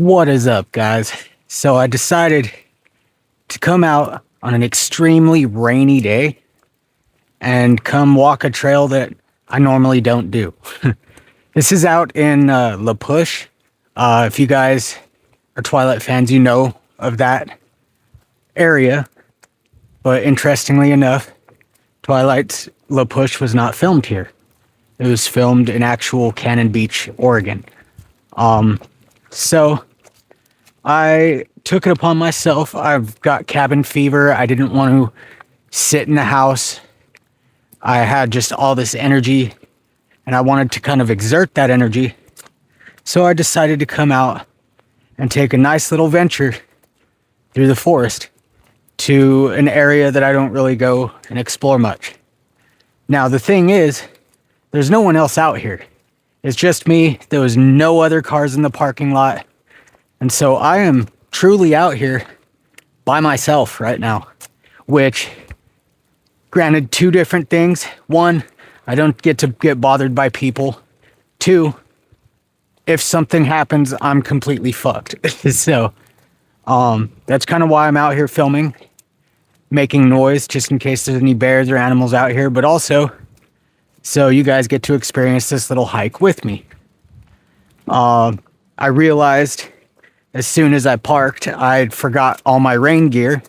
What is up, guys? So I decided to come out on an extremely rainy day and come walk a trail that I normally don't do. This is out in La Push. If you guys are Twilight fans, you know of that area. But interestingly enough, Twilight's La Push was not filmed here. It was filmed in actual Cannon Beach, Oregon. So I took it upon myself. I've got cabin fever. I didn't want to sit in the house. I had just all this energy and I wanted to kind of exert that energy. So I decided to come out and take a nice little venture through the forest to an area that I don't really go and explore much. Now, the thing is, there's no one else out here. It's just me. There was no other cars in the parking lot. And so I am truly out here by myself right now, which, granted, two different things. One, I don't get to get bothered by people. Two, if something happens, I'm completely fucked. So that's kind of why I'm out here filming, making noise just in case there's any bears or animals out here, but also so you guys get to experience this little hike with me. I realized as soon as I parked, I forgot all my rain gear.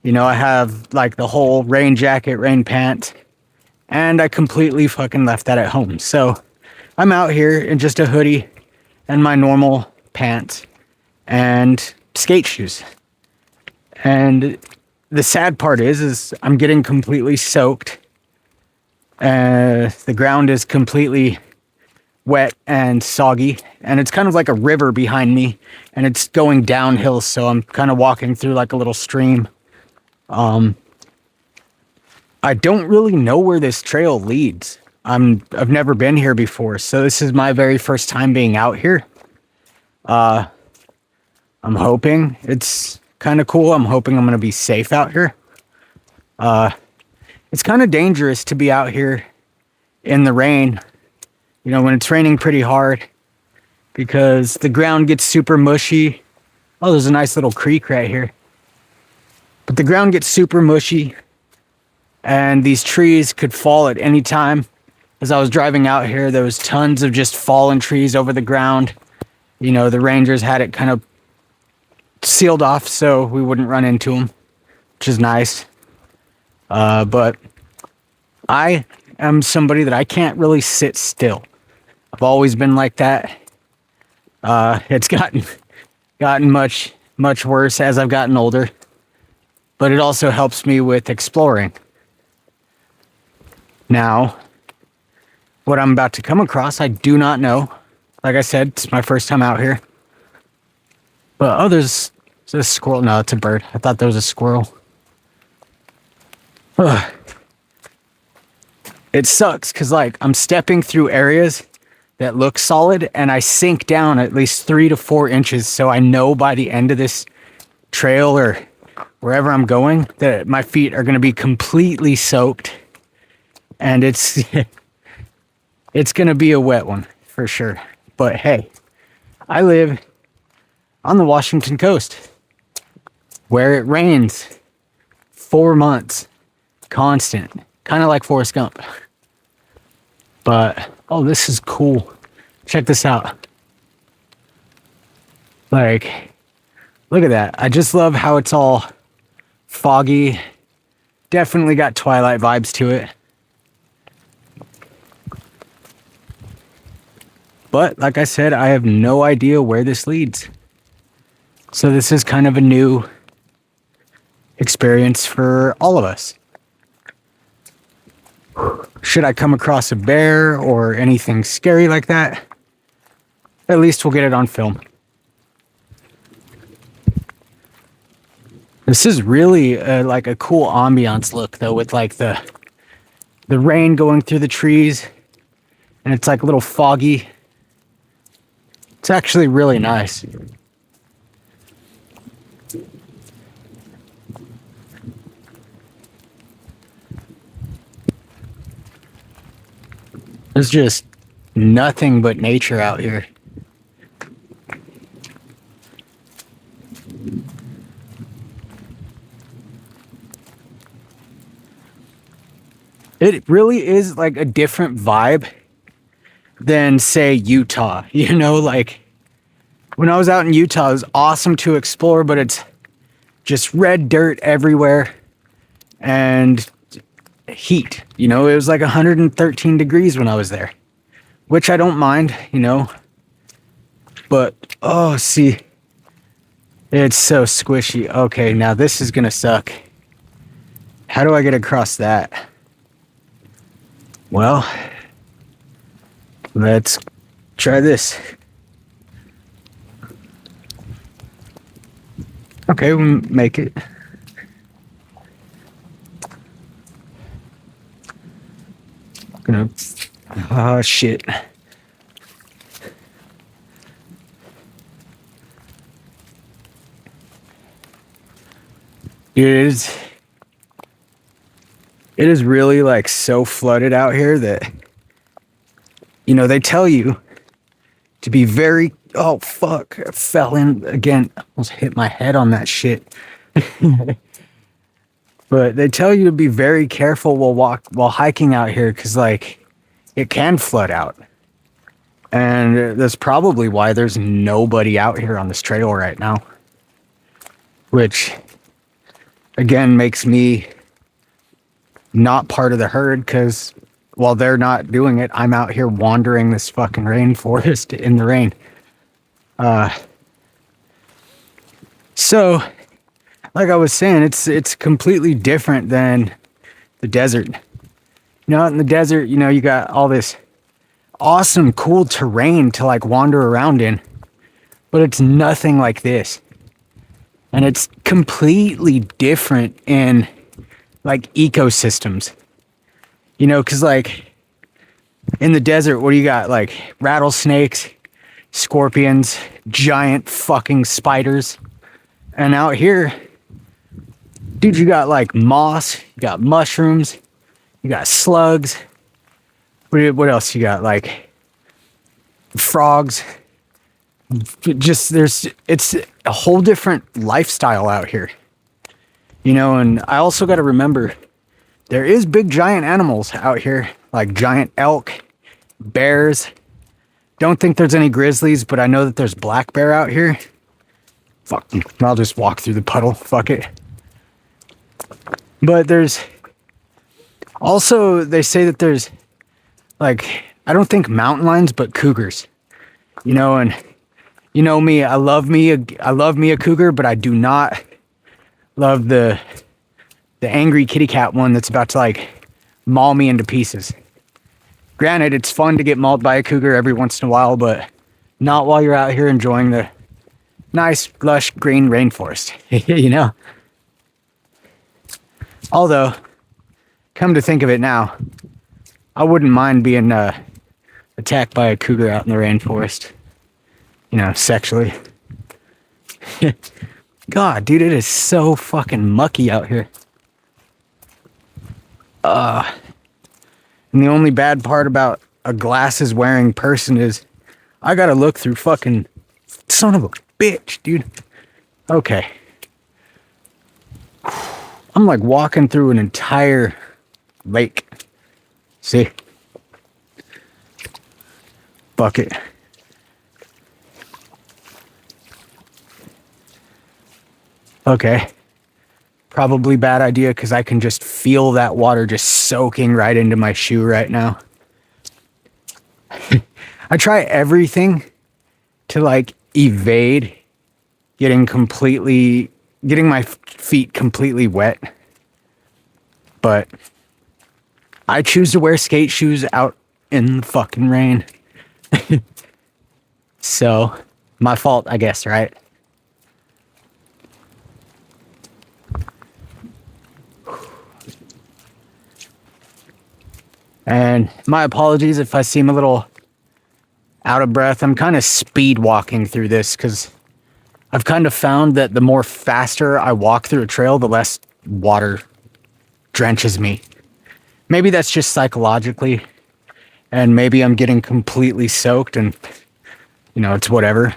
You know, I have like the whole rain jacket, rain pants, and I completely fucking left that at home. So I'm out here in just a hoodie and my normal pants and skate shoes. And the sad part is I'm getting completely soaked. The ground is completely wet and soggy, and it's kind of like a river behind me, and it's going downhill, so I'm kind of walking through like a little stream. I don't really know where this trail leads. I've never been here before, so this is my very first time being out here. I'm hoping it's kind of cool. I'm hoping I'm going to be safe out here. It's kind of dangerous to be out here in the rain, you know, when it's raining pretty hard, because the ground gets super mushy. Oh, there's a nice little creek right here. But the ground gets super mushy, and these trees could fall at any time. As I was driving out here, there was tons of just fallen trees over the ground. You know, the rangers had it kind of sealed off so we wouldn't run into them, which is nice. But I am somebody that I can't really sit still. I've always been like that. It's gotten much worse as I've gotten older, but it also helps me with exploring. Now, what I'm about to come across, I do not know. Like I said, it's my first time out here. But there's a squirrel. No, it's a bird. I thought there was a squirrel. Ugh. It sucks because, like, I'm stepping through areas that look solid and I sink down at least 3 to 4 inches, so I know by the end of this trail or wherever I'm going that my feet are going to be completely soaked, and it's going to be a wet one for sure. But hey, I live on the Washington coast where it rains 4 months constant, kind of like Forrest Gump. But oh, this is cool. Check this out. Like, look at that. I just love how it's all foggy. Definitely got Twilight vibes to it. But like I said, I have no idea where this leads. So this is kind of a new experience for all of us. Should I come across a bear or anything scary like that, at least we'll get it on film. This is really like a cool ambiance look, though, with like the rain going through the trees, and it's like a little foggy. It's actually really nice. There's just nothing but nature out here. It really is like a different vibe than, say, Utah. You know, like when I was out in Utah, it was awesome to explore, but it's just red dirt everywhere and heat. You know, it was like 113 degrees when I was there, which I don't mind, you know. But, oh, see, it's so squishy. Okay, now this is gonna suck. How do I get across that? Well, let's try this. Okay, we'll make it. Gonna. Oh, shit. It is really like so flooded out here that, you know, they tell you to be very, oh fuck, I fell in again, almost hit my head on that shit. But they tell you to be very careful while hiking out here, because like it can flood out. And that's probably why there's nobody out here on this trail right now, which again makes me not part of the herd, because while they're not doing it, I'm out here wandering this fucking rainforest in the rain. So like I was saying, it's completely different than the desert. You know, out in the desert, you know, you got all this awesome, cool terrain to like wander around in, but it's nothing like this. And it's completely different in like ecosystems, you know, because like in the desert, what do you got? Like rattlesnakes, scorpions, giant fucking spiders. And out here, dude, you got like moss, you got mushrooms, you got slugs. What else you got? Like frogs. Just it's a whole different lifestyle out here. You know, and I also got to remember there is big giant animals out here, like giant elk, bears. Don't think there's any grizzlies, but I know that there's black bear out here. Fuck, I'll just walk through the puddle. Fuck it. But there's also, they say that there's like, I don't think mountain lions, but cougars. You know, and you know me, I love me a cougar, but I do not love the angry kitty cat one that's about to like maul me into pieces. Granted, it's fun to get mauled by a cougar every once in a while, but not while you're out here enjoying the nice, lush, green rainforest, you know? Although, come to think of it now, I wouldn't mind being attacked by a cougar out in the rainforest, you know, sexually. God, dude, it is so fucking mucky out here. And the only bad part about a glasses wearing person is I gotta look through fucking son of a bitch, dude. Okay. I'm like walking through an entire lake. See? Bucket. Okay. Probably bad idea, because I can just feel that water just soaking right into my shoe right now. I try everything to like evade getting my feet completely wet. But I choose to wear skate shoes out in the fucking rain. So, my fault, I guess, right? And my apologies if I seem a little out of breath. I'm kind of speed walking through this because I've kind of found that the more faster I walk through a trail, the less water drenches me. Maybe that's just psychologically, and maybe I'm getting completely soaked and, you know, it's whatever.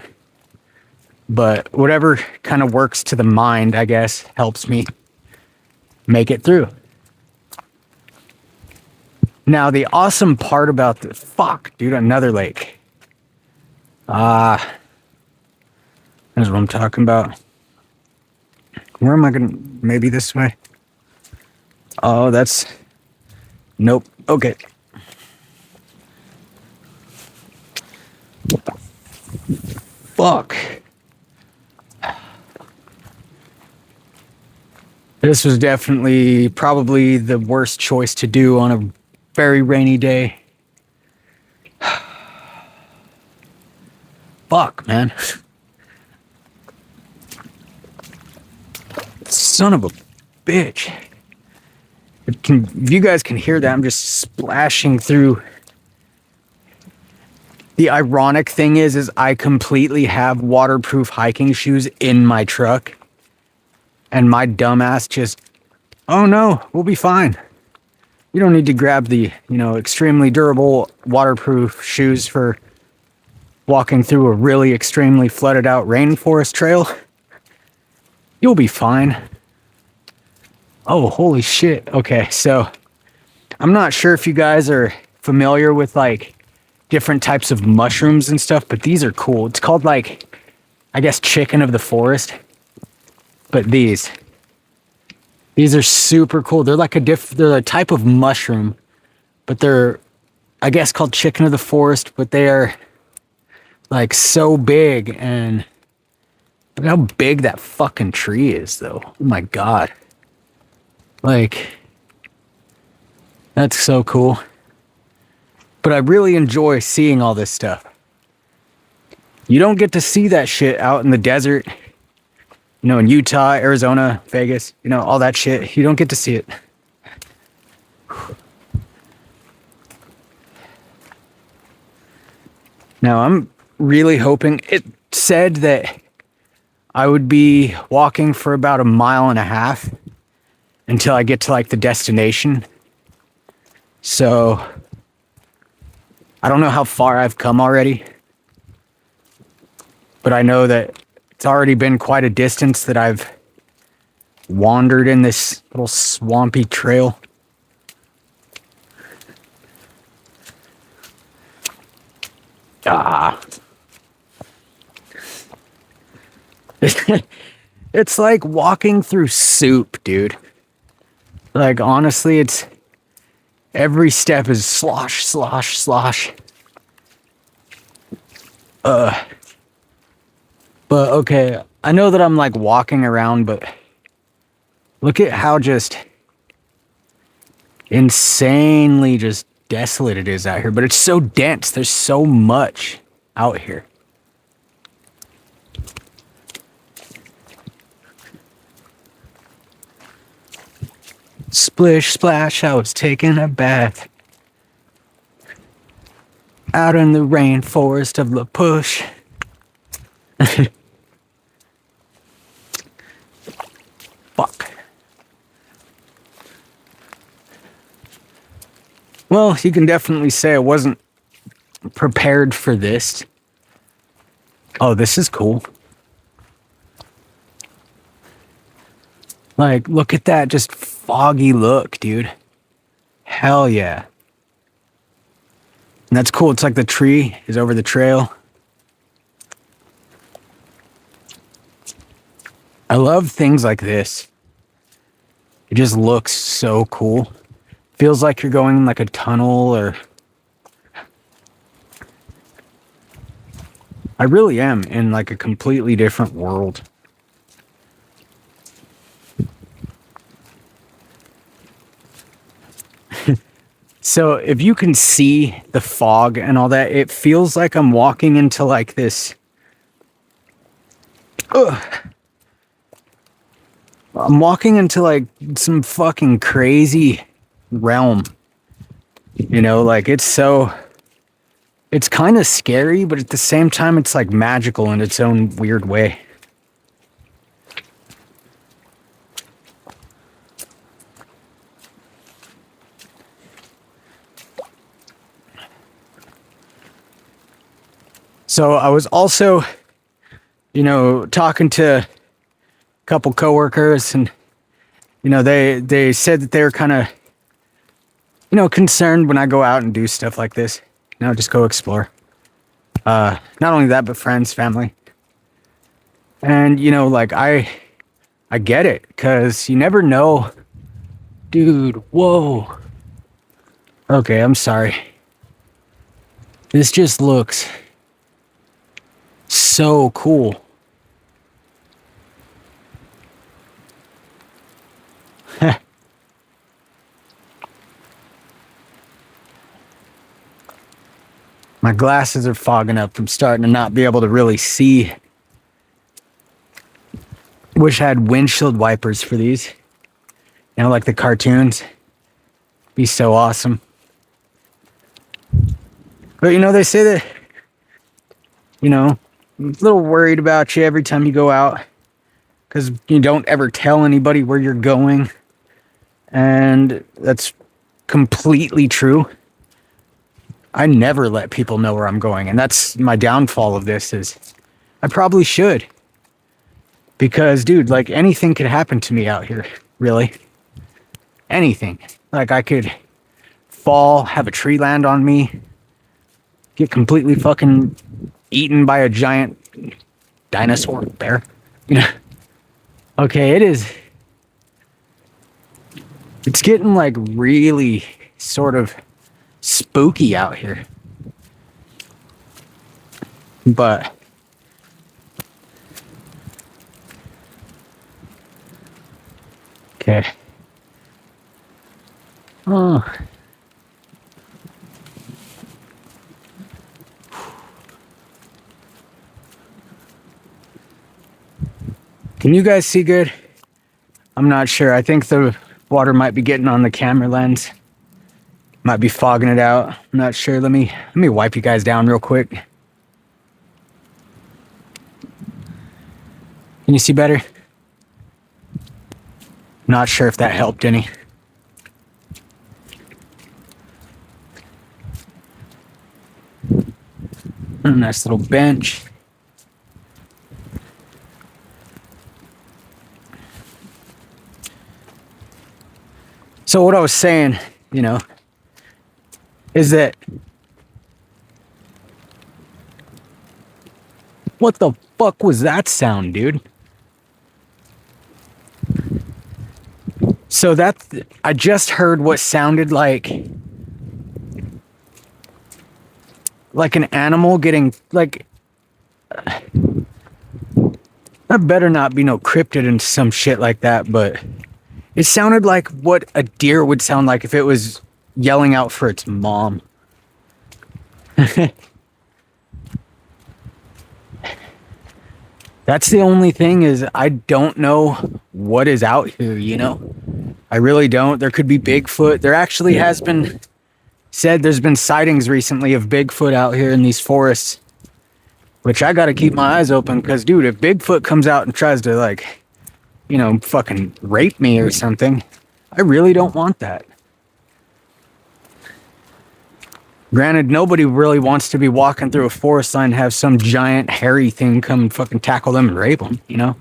But whatever kind of works to the mind, I guess, helps me make it through. Now, the awesome part about the fuck, dude, another lake. That's what I'm talking about. Where am I gonna? Maybe this way. Oh, that's. Nope. Okay. Fuck. This was definitely probably the worst choice to do on a very rainy day. Fuck, man. Son of a bitch. If you guys can hear that, I'm just splashing through. The ironic thing is I completely have waterproof hiking shoes in my truck. And my dumbass just, oh no, we'll be fine. You don't need to grab the, extremely durable waterproof shoes for walking through a really extremely flooded out rainforest trail. You'll be fine. Oh, holy shit. Okay, so I'm not sure if you guys are familiar with like different types of mushrooms and stuff, but these are cool. It's called like, I guess, chicken of the forest. But these are super cool. They're like they're a type of mushroom, but they're, I guess, called chicken of the forest, but they are like so big, and look how big that fucking tree is though. Oh my God. Like, that's so cool. But I really enjoy seeing all this stuff. You don't get to see that shit out in the desert. In Utah, Arizona, Vegas, all that shit. You don't get to see it. Now, I'm really hoping, it said that I would be walking for about 1.5 miles until I get to like the destination. So, I don't know how far I've come already, but I know that it's already been quite a distance that I've wandered in this little swampy trail. It's like walking through soup, dude. Like, honestly, it's every step is slosh, slosh, slosh. But okay, I know that I'm like walking around, but look at how just insanely just desolate it is out here. But it's so dense. There's so much out here. Splish splash, I was taking a bath out in the rainforest of La Push. Fuck. Well, you can definitely say I wasn't prepared for this. Oh, this is cool. Like, look at that just foggy look, dude. Hell yeah. And that's cool. It's like the tree is over the trail. I love things like this. It just looks so cool. Feels like you're going in like a tunnel, or I really am in like a completely different world. So if you can see the fog and all that, it feels like I'm walking into like this. I'm walking into like some fucking crazy realm. Like it's kind of scary, but at the same time, it's like magical in its own weird way. So I was also, talking to a couple coworkers, and, they said that they were kind of, concerned when I go out and do stuff like this. Just go explore. Not only that, but friends, family. And, like I get it, because you never know. Dude, whoa. Okay, I'm sorry. This just looks so cool. My glasses are fogging up. I'm starting to not be able to really see. Wish I had windshield wipers for these. Like the cartoons. Be so awesome. But they say that, I'm a little worried about you every time you go out, because you don't ever tell anybody where you're going. And that's completely true. I never let people know where I'm going, and that's my downfall of this. Is I probably should, because dude, like, anything could happen to me out here, really. Anything. Like, I could fall, have a tree land on me, get completely fucking eaten by a giant dinosaur bear. Okay, it's getting like really sort of spooky out here. But okay. Oh. Can you guys see good? I'm not sure. I think the water might be getting on the camera lens. Might be fogging it out. I'm not sure. Let me wipe you guys down real quick. Can you see better? Not sure if that helped any. Nice little bench. So what I was saying, is that what the fuck was that sound, dude? So I just heard what sounded like an animal getting, like, I better not be no cryptid and some shit like that, but it sounded like what a deer would sound like if it was yelling out for its mom. That's the only thing, is I don't know what is out here, I really don't. There could be Bigfoot. There actually has been said there's been sightings recently of Bigfoot out here in these forests, which I gotta keep my eyes open, because, dude, if Bigfoot comes out and tries to, like, fucking rape me or something, I really don't want that. Granted, nobody really wants to be walking through a forest line and have some giant hairy thing come fucking tackle them and rape them, It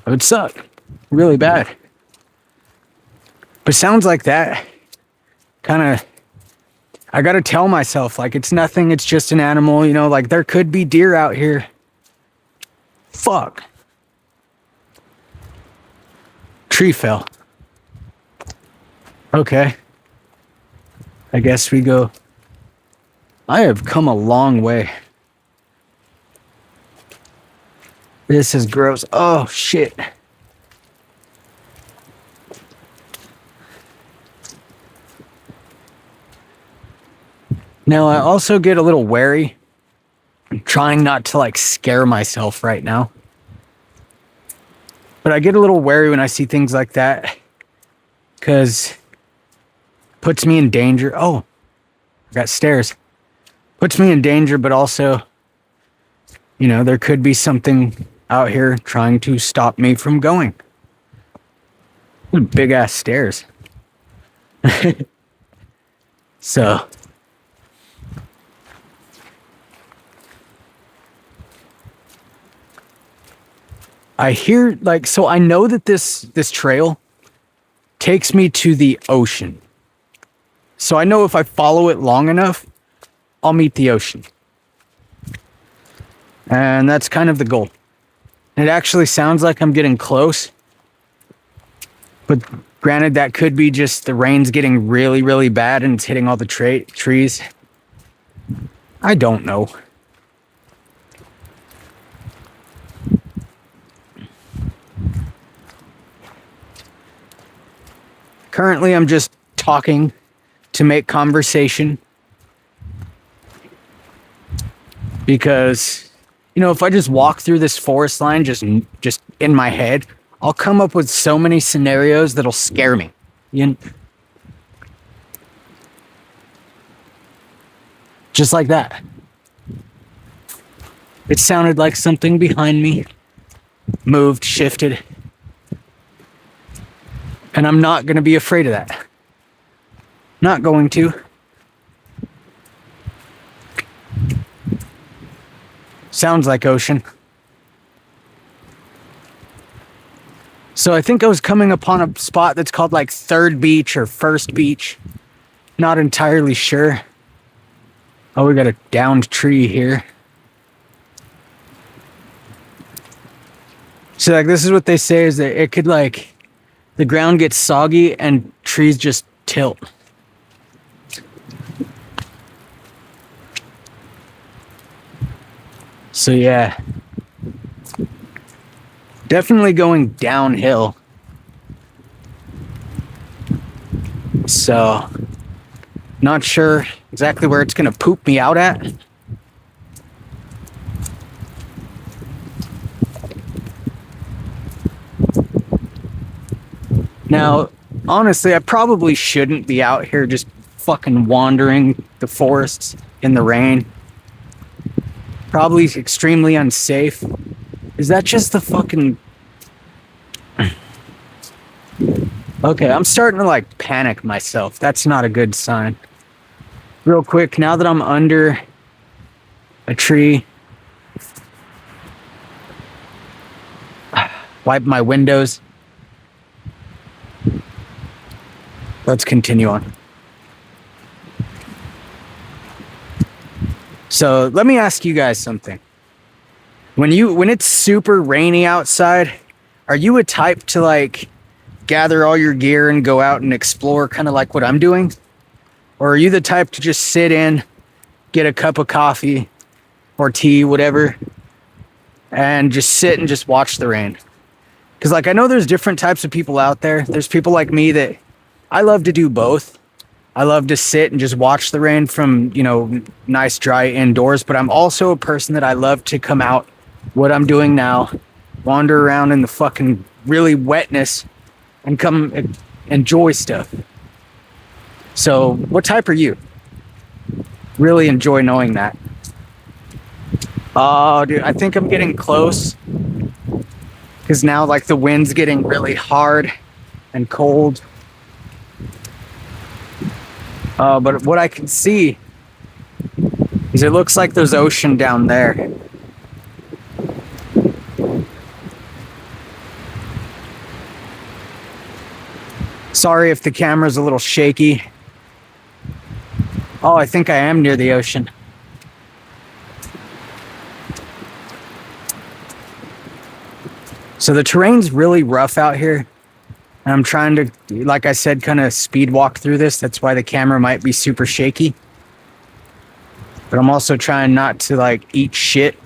would suck. Really bad. But sounds like that kind of, I gotta tell myself, like, it's nothing, it's just an animal, like, there could be deer out here. Fuck. Tree fell. Okay. I guess we go. I have come a long way. This is gross. Oh, shit. Now, I also get a little wary. I'm trying not to, like, scare myself right now. But I get a little wary when I see things like that, because it puts me in danger. Oh, I got stairs. Puts me in danger, but also, there could be something out here trying to stop me from going. Big ass stairs. So, I hear, like, so I know that this trail takes me to the ocean. So I know if I follow it long enough, I'll meet the ocean. And that's kind of the goal. It actually sounds like I'm getting close. But granted, that could be just the rain's getting really, really bad and it's hitting all the trees. I don't know. Currently, I'm just talking to make conversation. Because, you know, if I just walk through this forest line just in my head, I'll come up with so many scenarios that'll scare me. Just like that. It sounded like something behind me moved, shifted. And I'm not going to be afraid of that. Not going to. Sounds like ocean. So I think I was coming upon a spot that's called like Third Beach or First Beach. Not entirely sure. Oh, we got a downed tree here. So like this is what they say is that it could like, the ground gets soggy and trees just tilt. So yeah, definitely going downhill. So not sure exactly where it's gonna poop me out at. Now, honestly, I probably shouldn't be out here just fucking wandering the forests in the rain. Probably extremely unsafe. Is that just the fucking... Okay, I'm starting to like panic myself. That's not a good sign. Real quick, now that I'm under a tree, wipe my windows. Let's continue on. So let me ask you guys something. When it's super rainy outside, are you a type to like gather all your gear and go out and explore kind of like what I'm doing? Or are you the type to just sit in, get a cup of coffee or tea, whatever, and just sit and just watch the rain? Because like I know there's different types of people out there. There's people like me that I love to do both. I love to sit and just watch the rain from, you know, nice dry indoors. But I'm also a person that I love to come out, what I'm doing now, wander around in the fucking really wetness and come enjoy stuff. So what type are you? Really enjoy knowing that. Oh, dude, I think I'm getting close. Because now like the wind's getting really hard and cold. But what I can see is it looks like there's ocean down there. Sorry if the camera's a little shaky. Oh, I think I am near the ocean. So the terrain's really rough out here. And I'm trying to, like I said, kind of speed walk through this. That's why the camera might be super shaky. But I'm also trying not to like eat shit.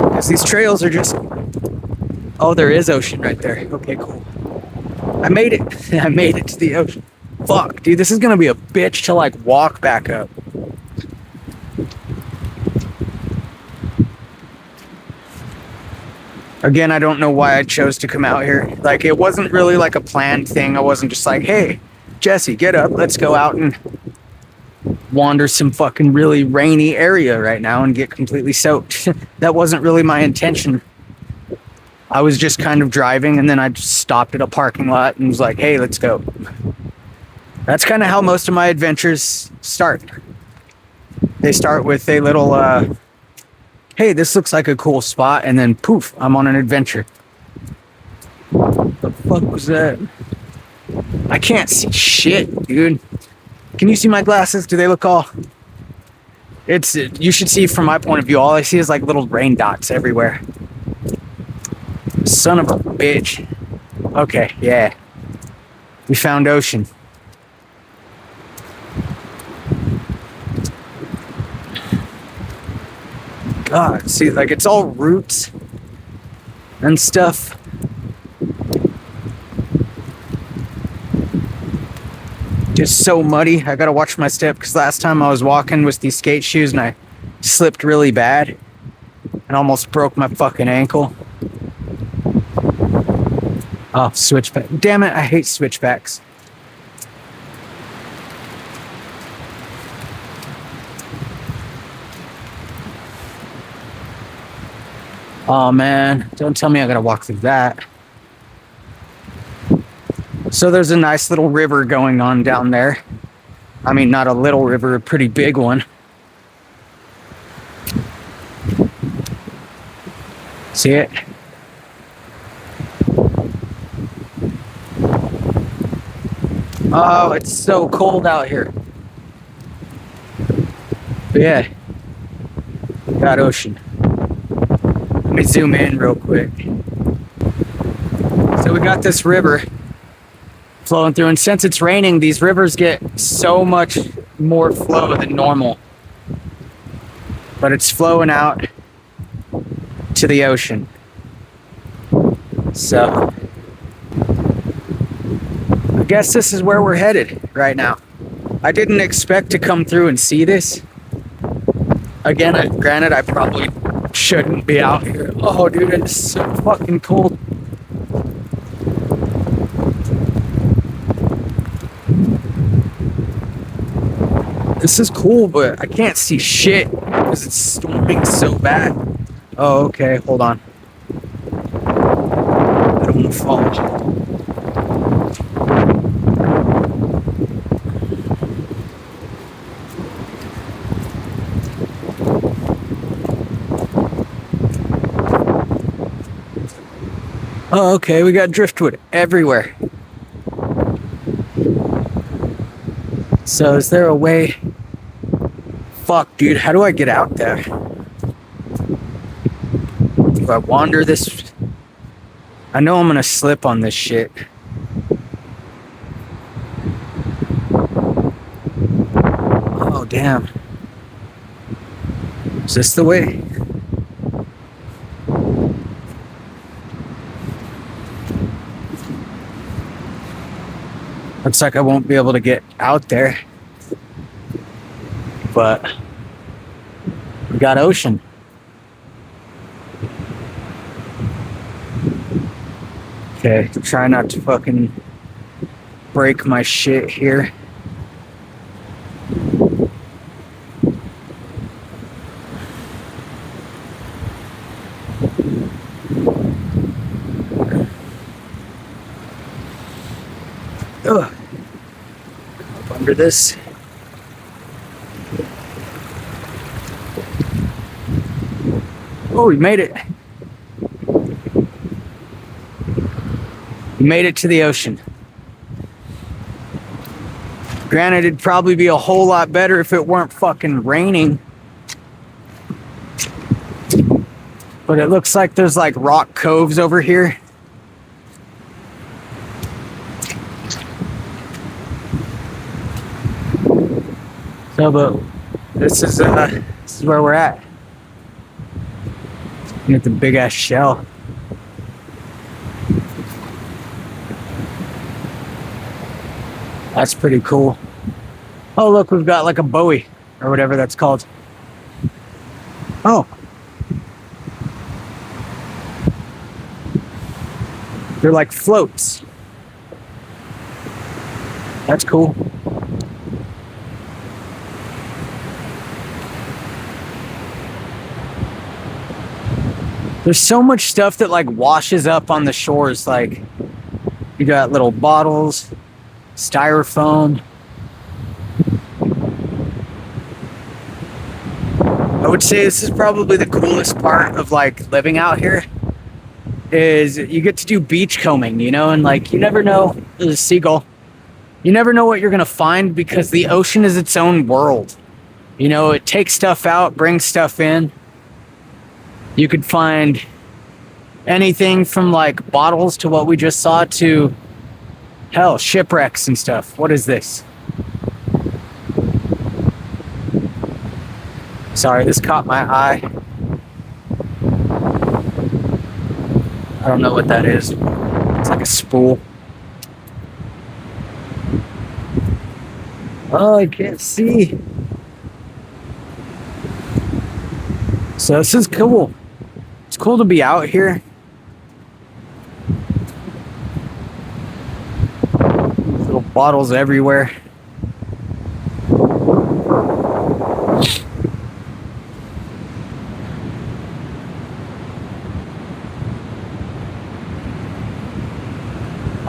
Because these trails are just... Oh, there is ocean right there. Okay, cool. I made it. I made it to the ocean. Fuck, dude, this is gonna be a bitch to like walk back up. Again, I don't know why I chose to come out here. Like, it wasn't really like a planned thing. I wasn't just like, hey, Jesse, get up. Let's go out and wander some fucking really rainy area right now and get completely soaked. That wasn't really my intention. I was just kind of driving and then I just stopped at a parking lot and was like, hey, let's go. That's kind of how most of my adventures start. They start with a little hey, this looks like a cool spot, and then poof, I'm on an adventure. The fuck was that? I can't see shit, dude. Can you see my glasses? Do they look all... You should see from my point of view, all I see is like little rain dots everywhere. Son of a bitch. Okay, yeah. We found ocean. God, see, like it's all roots and stuff. Just so muddy. I gotta watch my step because last time I was walking with these skate shoes and I slipped really bad and almost broke my fucking ankle. Oh, switchback. Damn it, I hate switchbacks. Oh man, don't tell me I gotta walk through that. So there's a nice little river going on down there. I mean, not a little river, a pretty big one. See it? Oh, it's so cold out here. But yeah, got ocean. Let me zoom in real quick. So we got this river flowing through, and since it's raining, these rivers get so much more flow than normal. But it's flowing out to the ocean. So I guess this is where we're headed right now. I didn't expect to come through and see this. Again, granted, I probably shouldn't be out here. Oh, dude, it's so fucking cold. This is cool, but I can't see shit because it's storming so bad. Oh, okay, hold on. I don't want to fall. Oh, okay, we got driftwood everywhere. So is there a way? Fuck, dude, how do I get out there? Do I wander this? I know I'm gonna slip on this shit. Oh, damn. Is this the way? Looks like I won't be able to get out there. But we got ocean. Okay, try not to fucking break my shit here. Ugh. Up under this. Oh, we made it. We made it to the ocean. Granted, it'd probably be a whole lot better if it weren't fucking raining. But it looks like there's like rock coves over here. So, but this is where we're at. Get the big ass shell. That's pretty cool. Oh, look, we've got like a buoy or whatever that's called. Oh. They're like floats. That's cool. There's so much stuff that like washes up on the shores. Like you got little bottles, styrofoam. I would say this is probably the coolest part of like living out here is you get to do beach combing, you know, and like you never know, there's a seagull. You never know what you're gonna find because the ocean is its own world. You know, it takes stuff out, brings stuff in. You could find anything from like bottles to what we just saw to hell, shipwrecks and stuff. What is this? Sorry, this caught my eye. I don't know what that is. It's like a spool. Oh, I can't see. So this is cool. It's cool to be out here. Little bottles everywhere.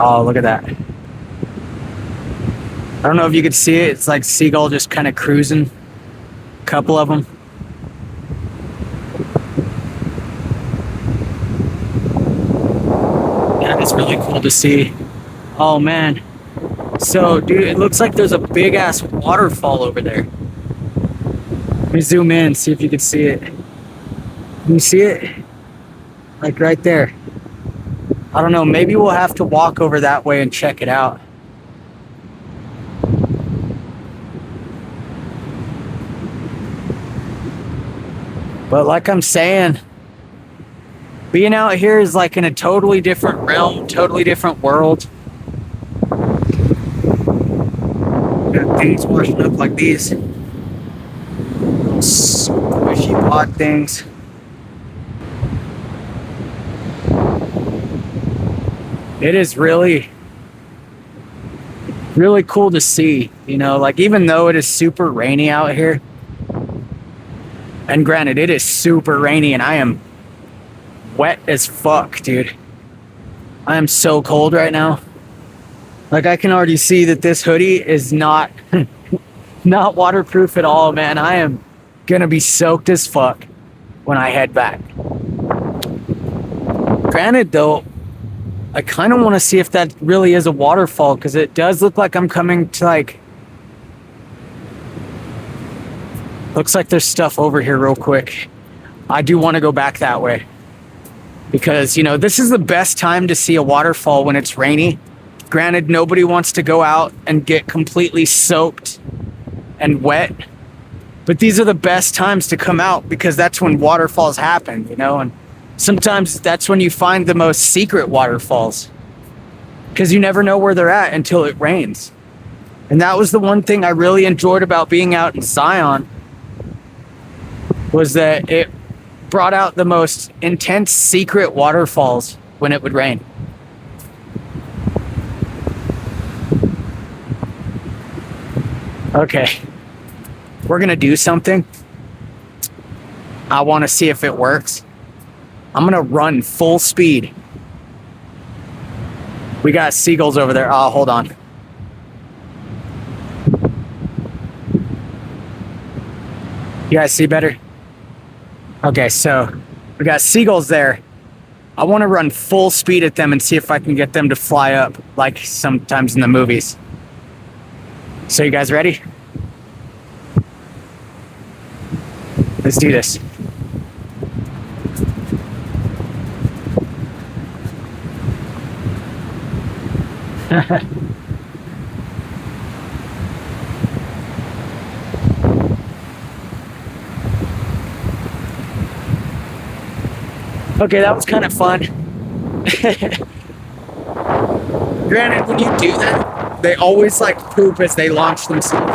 Oh, look at that. I don't know if you could see it. It's like seagull just kind of cruising. A couple of them. Yeah, it's really cool to see. Oh, man. So, dude, it looks like there's a big-ass waterfall over there. Let me zoom in, see if you can see it. Can you see it? Like right there. I don't know, maybe we'll have to walk over that way and check it out. But like I'm saying, being out here is like in a totally different realm, totally different world. Got things washing up like these. Little squishy pod things. It is really, really cool to see, you know, like even though it is super rainy out here, and granted, it is super rainy and I am wet as fuck, dude. I am so cold right now. Like I can already see that this hoodie is not, not waterproof at all, man. I am gonna be soaked as fuck when I head back. Granted though, I kind of want to see if that really is a waterfall because it does look like I'm coming to like... Looks like there's stuff over here real quick. I do want to go back that way. Because, you know, this is the best time to see a waterfall when it's rainy. Granted, nobody wants to go out and get completely soaked and wet. But these are the best times to come out because that's when waterfalls happen, you know? And sometimes that's when you find the most secret waterfalls because you never know where they're at until it rains. And that was the one thing I really enjoyed about being out in Zion was that it brought out the most intense secret waterfalls when it would rain. Okay, we're gonna do something. I want to see if it works. I'm gonna run full speed. We got seagulls over there. Oh, hold on. You guys see better? Okay, so we got seagulls there. I want to run full speed at them and see if I can get them to fly up like sometimes in the movies. So you guys ready? Let's do this. Okay, that was kind of fun. Granted, when you do that, they always like poop as they launch themselves.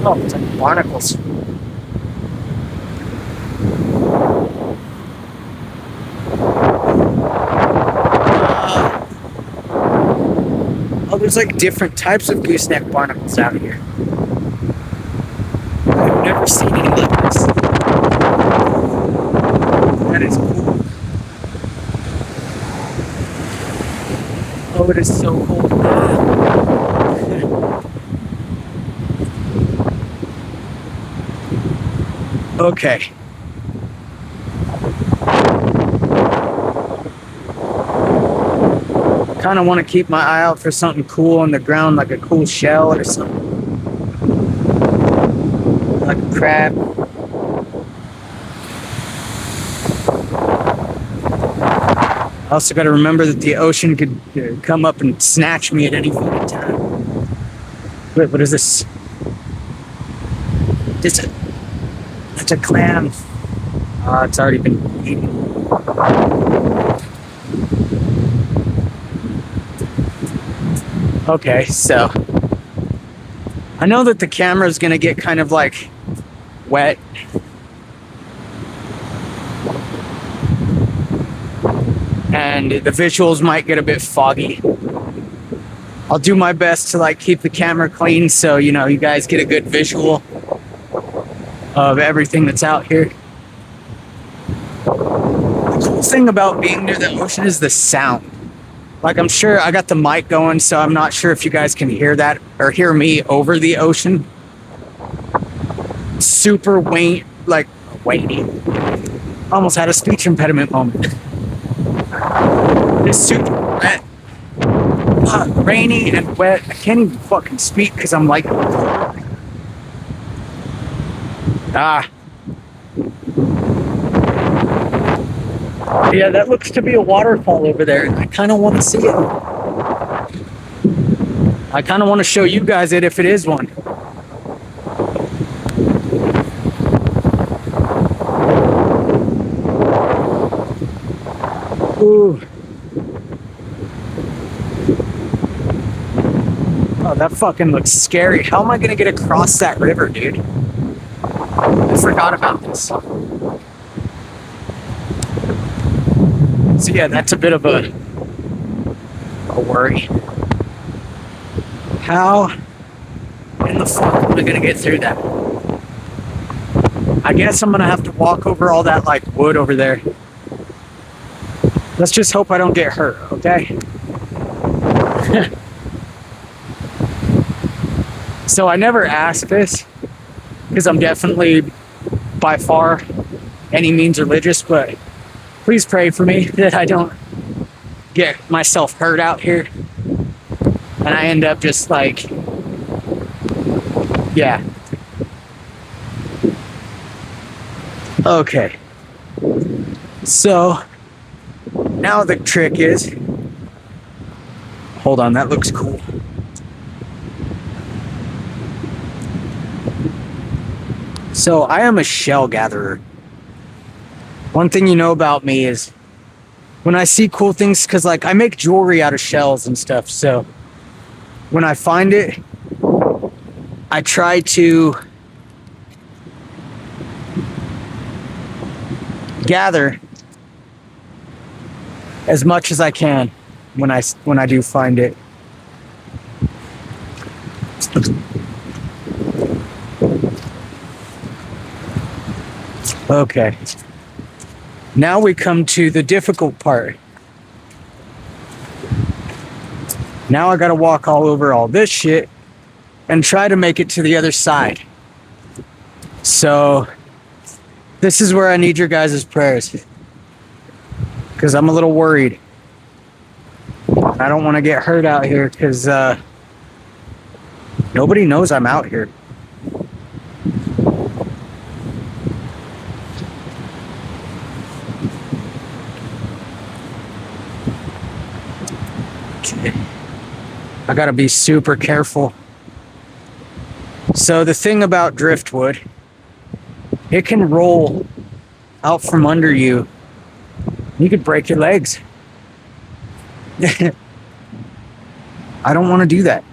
Oh, it's like barnacles. Oh, there's like different types of gooseneck barnacles out here. I've never seen any like this. That is cool. Oh, it is so cold. Okay. Kind of want to keep my eye out for something cool on the ground, like a cool shell or something. Like a crab. I also got to remember that the ocean could come up and snatch me at any fucking time. Wait, what is this? It's a clam. It's already been eaten. Okay, so I know that the camera is gonna get kind of like wet. And the visuals might get a bit foggy. I'll do my best to like keep the camera clean so you know you guys get a good visual of everything that's out here. The cool thing about being near the ocean is the sound. Like, I'm sure I got the mic going, so I'm not sure if you guys can hear that or hear me over the ocean. Super weighty. Almost had a speech impediment moment. It's super wet. Rainy and wet. I can't even fucking speak because I'm like... Yeah, that looks to be a waterfall over there. I kind of want to see it. I kind of want to show you guys it if it is one. Ooh. Oh, that fucking looks scary. How am I going to get across that river, dude? I forgot about this. So yeah, that's a bit of a worry. How in the fuck am I gonna get through that? I guess I'm gonna have to walk over all that like wood over there. Let's just hope I don't get hurt, okay? So I never ask this because I'm definitely by far any means religious, but please pray for me that I don't get myself hurt out here and I end up just like, yeah. Okay. So now the trick is, hold on, that looks cool. So I am a shell gatherer. One thing you know about me is when I see cool things, because like I make jewelry out of shells and stuff, so when I find it, I try to gather as much as I can when I do find it. Okay. Now we come to the difficult part. Now I gotta walk all over all this shit and try to make it to the other side. So this is where I need your guys' prayers, because I'm a little worried. I don't want to get hurt out here because nobody knows I'm out here. I gotta be super careful. So the thing about driftwood, it can roll out from under you. You could break your legs. I don't want to do that.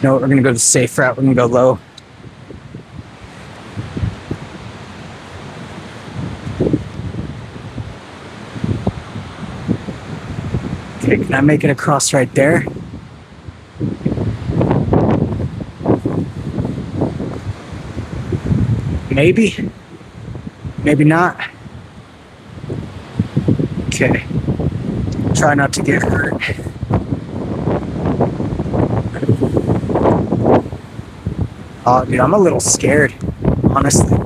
No, we're gonna go the safe route. We're gonna go low. Okay, can I make it across right there? Maybe. Maybe not. Okay. Try not to get hurt. Oh, dude, I'm a little scared, honestly.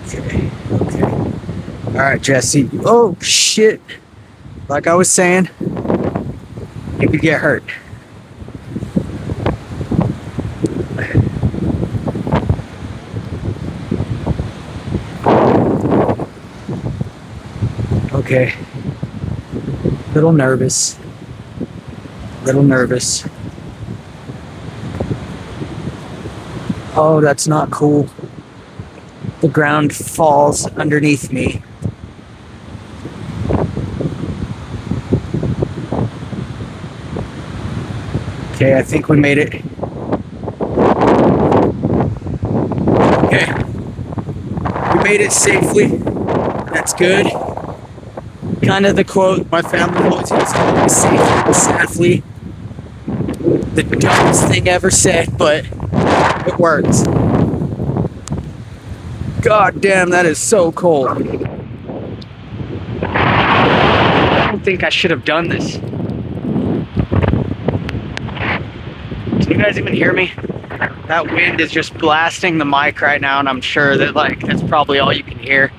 Okay, okay. All right, Jesse. Oh, shit. Like I was saying, you could get hurt. Okay. Little nervous. Little nervous. Oh, that's not cool. The ground falls underneath me. Okay, I think we made it. Okay. We made it safely. That's good. Kind of the quote my family always used, safely and sadly. The dumbest thing ever said, but it works. God damn, that is so cold. I don't think I should have done this. Can you guys even hear me? That wind is just blasting the mic right now, and I'm sure that that's probably all you can hear.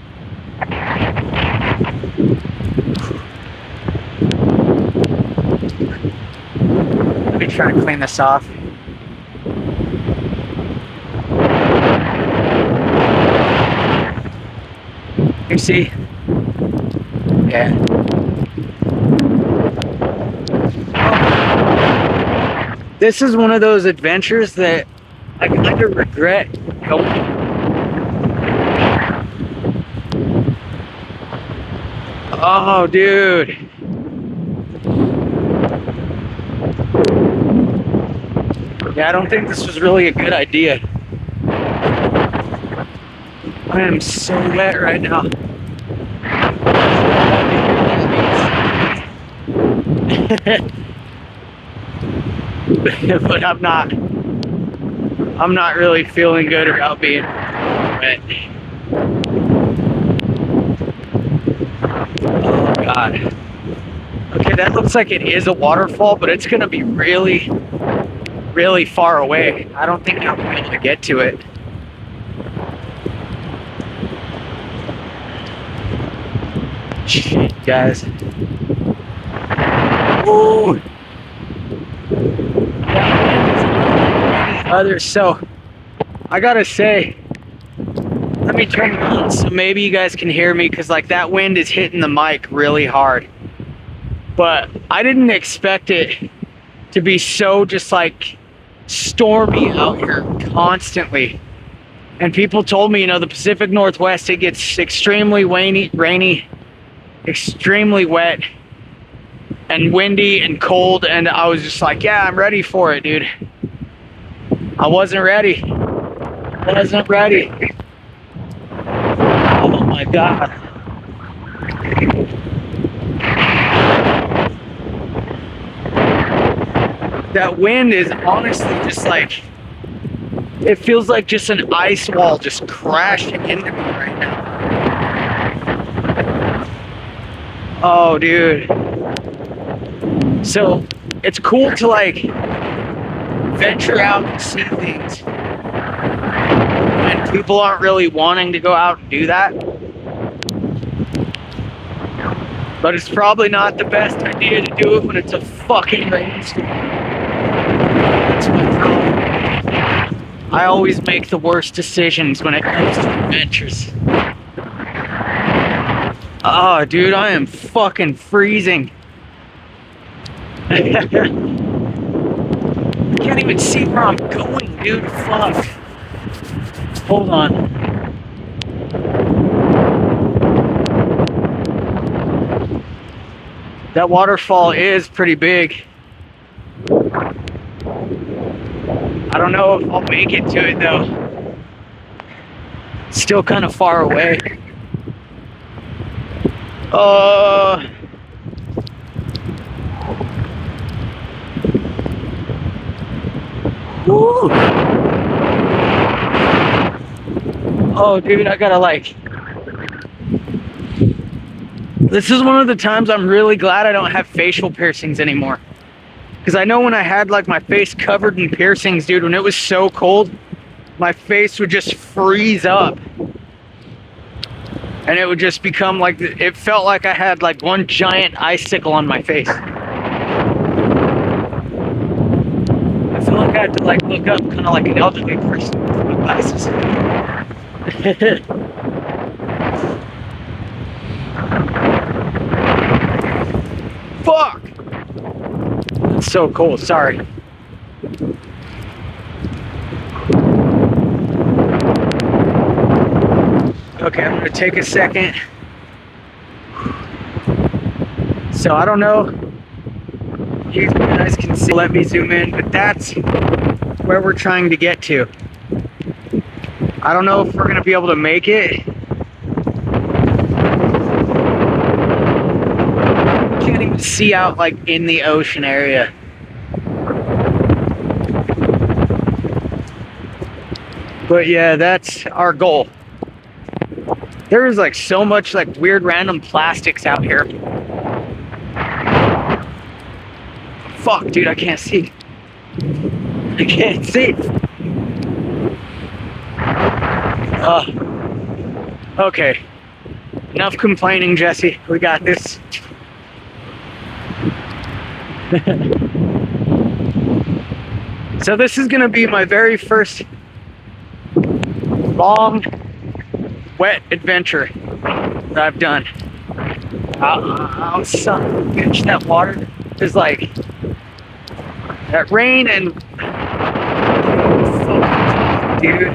Let me try to clean this off. You see? Yeah. This is one of those adventures that I kind of regret going. Oh, dude. Yeah, I don't think this was really a good idea. I am so wet right now. But I'm not really feeling good about being wet. Oh God. Okay, that looks like it is a waterfall, but it's gonna be really, really far away. I don't think I'll be able to get to it. Shit, guys. Ooh. So I gotta say, let me turn it on so maybe you guys can hear me, because that wind is hitting the mic really hard. But I didn't expect it to be so just stormy out here constantly. And people told me, the Pacific Northwest, it gets extremely rainy, extremely wet, and windy and cold. And I was just yeah, I'm ready for it, dude. I wasn't ready. Oh my God. That wind is honestly just it feels like just an ice wall just crashing into me right now. Oh, dude. So it's cool to venture out and see things, and people aren't really wanting to go out and do that. But it's probably not the best idea to do it when it's a fucking rainstorm. That's my problem. I always make the worst decisions when it comes to adventures. Oh, dude, I am fucking freezing. I can't even see where I'm going, dude. Fuck. Hold on. That waterfall is pretty big. I don't know if I'll make it to it though. It's still kind of far away. I Oh, dude, I gotta like. This is one of the times I'm really glad I don't have facial piercings anymore. Because I know when I had like my face covered in piercings, dude, when it was so cold, my face would just freeze up. And it would just become like, it felt like I had like one giant icicle on my face. I feel like I had to like look up kind of like an elderly person with glasses. Fuck! It's so cold, sorry. Okay, I'm gonna take a second. So I don't know if you guys can see, let me zoom in, but that's where we're trying to get to. I don't know if we're gonna be able to make it. Can't even see out like in the ocean area. But yeah, that's our goal. There is like so much like weird random plastics out here. Fuck, dude, I can't see. I can't see. Okay. Enough complaining, Jesse. We got this. So this is gonna be my very first long, wet adventure that I've done. Oh, son of a bitch, that water is like, that rain and, dude,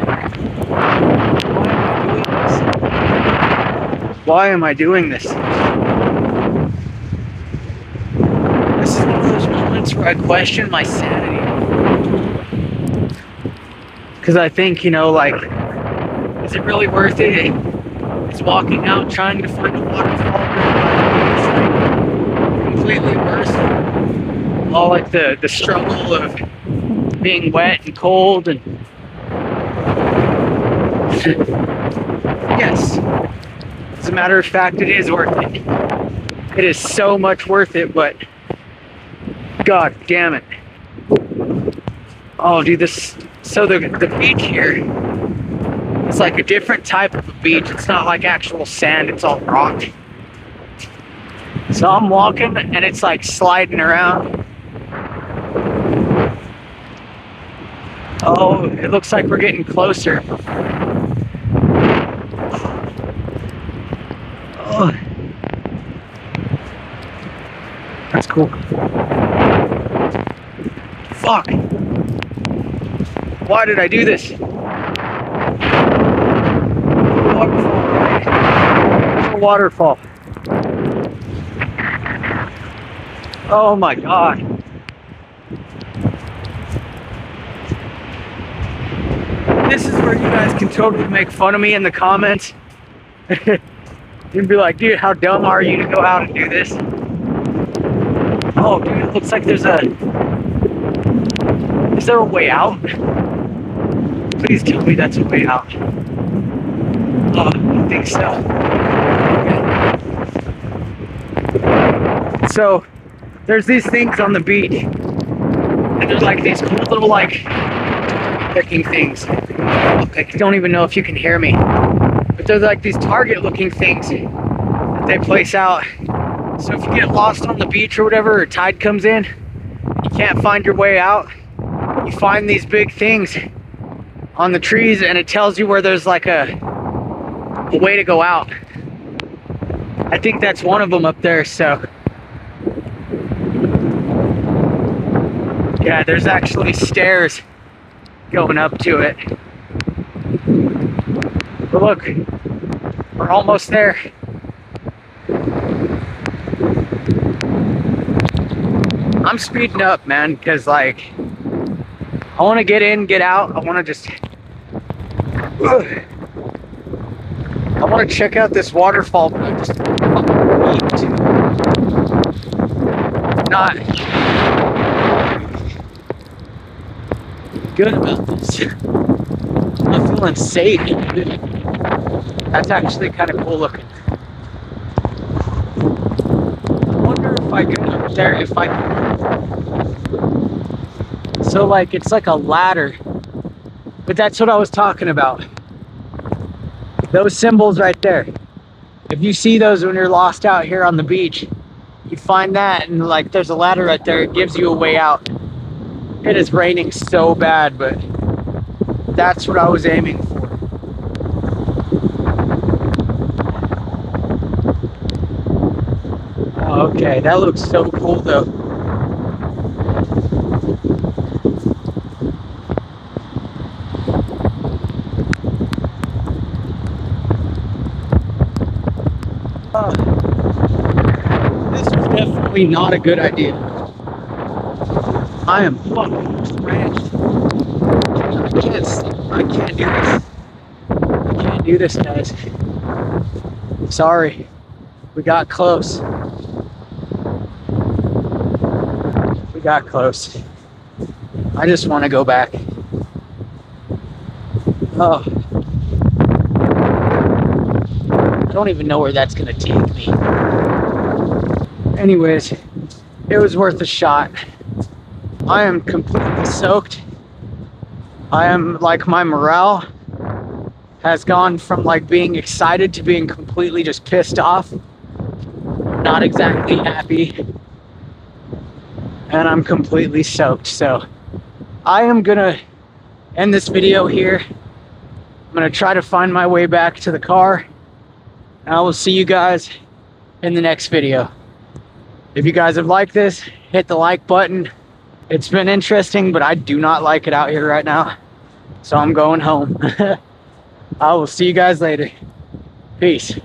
why am I doing this? This is one of those moments where I question my sanity. Because I think, you know, like, is it really worth it? Is walking out trying to find a waterfall completely worth all like the struggle of being wet and cold and yes, as a matter of fact, it is worth it. It is so much worth it, but god damn it. Oh, dude, this, so the beach here, it's like a different type of a beach. It's not like actual sand, it's all rock. So I'm walking and it's like sliding around. Oh, it looks like we're getting closer. Oh, that's cool. Fuck. Why did I do this? Waterfall. Oh my god. This is where you guys can totally make fun of me in the comments. You'd be like, dude, how dumb are you to go out and do this? Oh, dude, it looks like there's a... Is there a way out? Please tell me that's a way out. Oh, I think so. Okay. So, there's these things on the beach. And there's like these cool little like looking things. I don't even know if you can hear me. But there's like these target looking things that they place out. So if you get lost on the beach or whatever, or tide comes in, you can't find your way out, you find these big things on the trees and it tells you where there's like a way to go out. I think that's one of them up there, so. Yeah, there's actually stairs going up to it. But look, we're almost there. I'm speeding up, man, because like, I want to get in, get out. I want to just, I want to check out this waterfall, but I'm just not good about this. I'm feeling safe. That's actually kind of cool looking. I wonder if I can up there, if I can. So like, it's like a ladder. But that's what I was talking about. Those symbols right there. If you see those when you're lost out here on the beach, you find that and like there's a ladder right there. It gives you a way out. It is raining so bad, but that's what I was aiming for. Okay, that looks so cool though. This was definitely not a good idea. I am fucking scratched. I can't do this. I can't do this, guys. Sorry. We got close. We got close. I just want to go back. Oh. I don't even know where that's gonna take me. Anyways, it was worth a shot. I am completely soaked. I am like, my morale has gone from like being excited to being completely just pissed off. Not exactly happy. And I'm completely soaked. So I am gonna end this video here. I'm gonna try to find my way back to the car. And I will see you guys in the next video. If you guys have liked this, hit the like button. It's been interesting, but I do not like it out here right now. So I'm going home. I will see you guys later. Peace.